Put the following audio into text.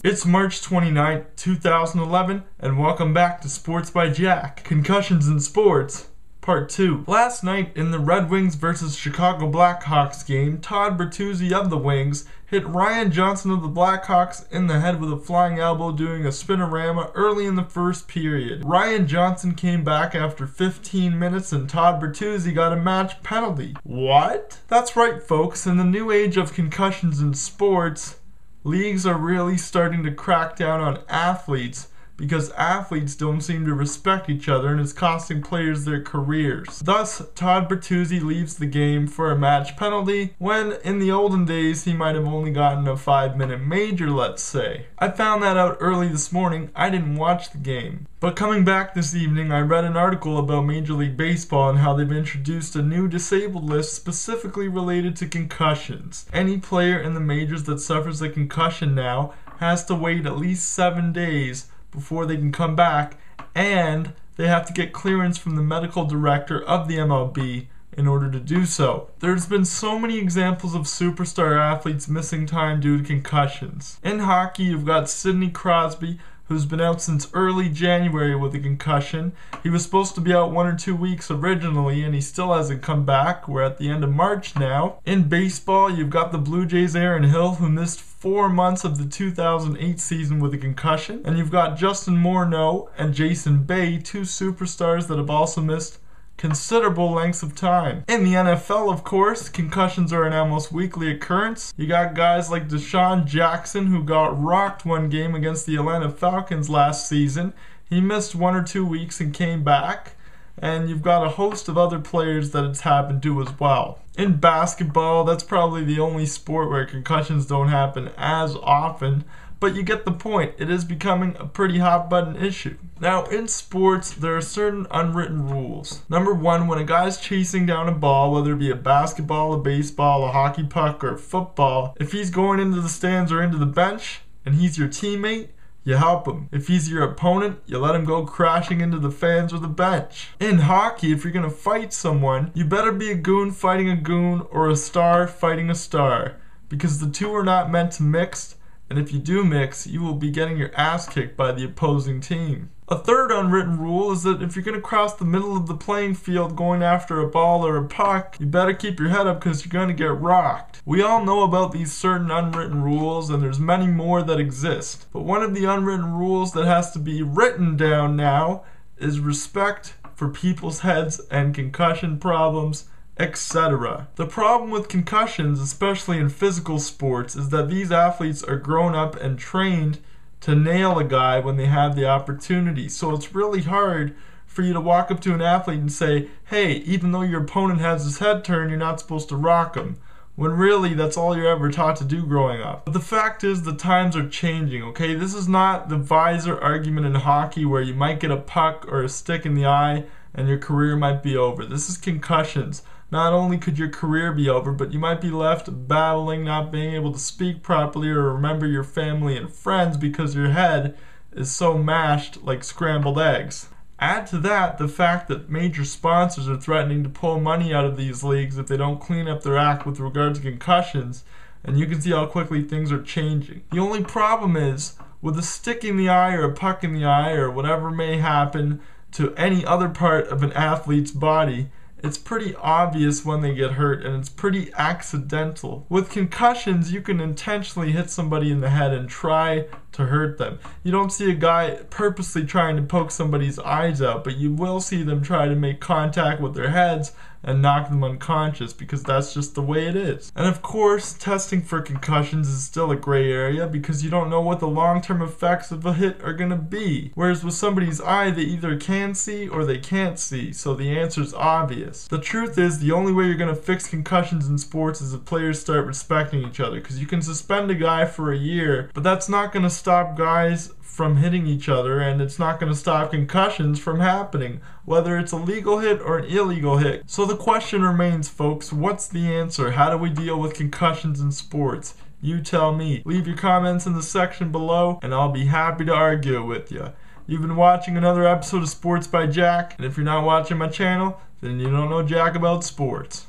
It's March 29th, 2011, and welcome back to Sports by Jack. Concussions in Sports, Part 2. Last night in the Red Wings vs. Chicago Blackhawks game, Todd Bertuzzi of the Wings hit Ryan Johnson of the Blackhawks in the head with a flying elbow doing a spinorama early in the first period. Ryan Johnson came back after 15 minutes and Todd Bertuzzi got a match penalty. What? That's right, folks. In the new age of concussions in sports, leagues are really starting to crack down on athletes because athletes don't seem to respect each other and is costing players their careers. Thus, Todd Bertuzzi leaves the game for a match penalty when in the olden days he might have only gotten a 5-minute major, let's say. I found that out early this morning. I didn't watch the game. But coming back this evening, I read an article about Major League Baseball and how they've introduced a new disabled list specifically related to concussions. Any player in the majors that suffers a concussion now has to wait at least 7 days before they can come back, and they have to get clearance from the medical director of the MLB in order to do so. There's been so many examples of superstar athletes missing time due to concussions. In hockey, you've got Sidney Crosby, who's been out since early January with a concussion. He was supposed to be out 1 or 2 weeks originally, and he still hasn't come back. We're at the end of March now. In baseball, you've got the Blue Jays' Aaron Hill, who missed 4 months of the 2008 season with a concussion. And you've got Justin Morneau and Jason Bay, two superstars that have also missed considerable lengths of time. In the NFL, of course, concussions are an almost weekly occurrence. You got guys like Deshaun Jackson, who got rocked one game against the Atlanta Falcons last season. He missed 1 or 2 weeks and came back. And you've got a host of other players that it's happened to as well. In basketball, that's probably the only sport where concussions don't happen as often, but you get the point. It is becoming a pretty hot button issue. Now, in sports, there are certain unwritten rules. Number one, when a guy's chasing down a ball, whether it be a basketball, a baseball, a hockey puck, or football, if he's going into the stands or into the bench, and he's your teammate, you help him. If he's your opponent, you let him go crashing into the fans or the bench. In hockey, if you're going to fight someone, you better be a goon fighting a goon or a star fighting a star, because the two are not meant to mix, and if you do mix, you will be getting your ass kicked by the opposing team. A third unwritten rule is that if you're going to cross the middle of the playing field going after a ball or a puck, you better keep your head up because you're going to get rocked. We all know about these certain unwritten rules, and there's many more that exist. But one of the unwritten rules that has to be written down now is respect for people's heads and concussion problems, etc. The problem with concussions, especially in physical sports, is that these athletes are grown up and trained to nail a guy when they have the opportunity. So it's really hard for you to walk up to an athlete and say, hey, even though your opponent has his head turned, you're not supposed to rock him. When really, that's all you're ever taught to do growing up. But the fact is, the times are changing, okay? This is not the visor argument in hockey where you might get a puck or a stick in the eye and your career might be over. This is concussions. Not only could your career be over, but you might be left battling, not being able to speak properly or remember your family and friends because your head is so mashed like scrambled eggs. Add to that the fact that major sponsors are threatening to pull money out of these leagues if they don't clean up their act with regard to concussions, and you can see how quickly things are changing. The only problem is, with a stick in the eye or a puck in the eye or whatever may happen to any other part of an athlete's body, it's pretty obvious when they get hurt, and it's pretty accidental. With concussions, you can intentionally hit somebody in the head and try to hurt them. You don't see a guy purposely trying to poke somebody's eyes out, but you will see them try to make contact with their heads and knock them unconscious, because that's just the way it is. And of course, testing for concussions is still a gray area because you don't know what the long-term effects of a hit are going to be. Whereas with somebody's eye, they either can see or they can't see, so the answer's obvious. The truth is, the only way you're going to fix concussions in sports is if players start respecting each other, because you can suspend a guy for a year, but that's not going to stop guys from hitting each other, and it's not going to stop concussions from happening, whether it's a legal hit or an illegal hit. So the question remains, folks, what's the answer? How do we deal with concussions in sports? You tell me. Leave your comments in the section below, and I'll be happy to argue with you. You've been watching another episode of Sports by Jack, and if you're not watching my channel, then you don't know jack about sports.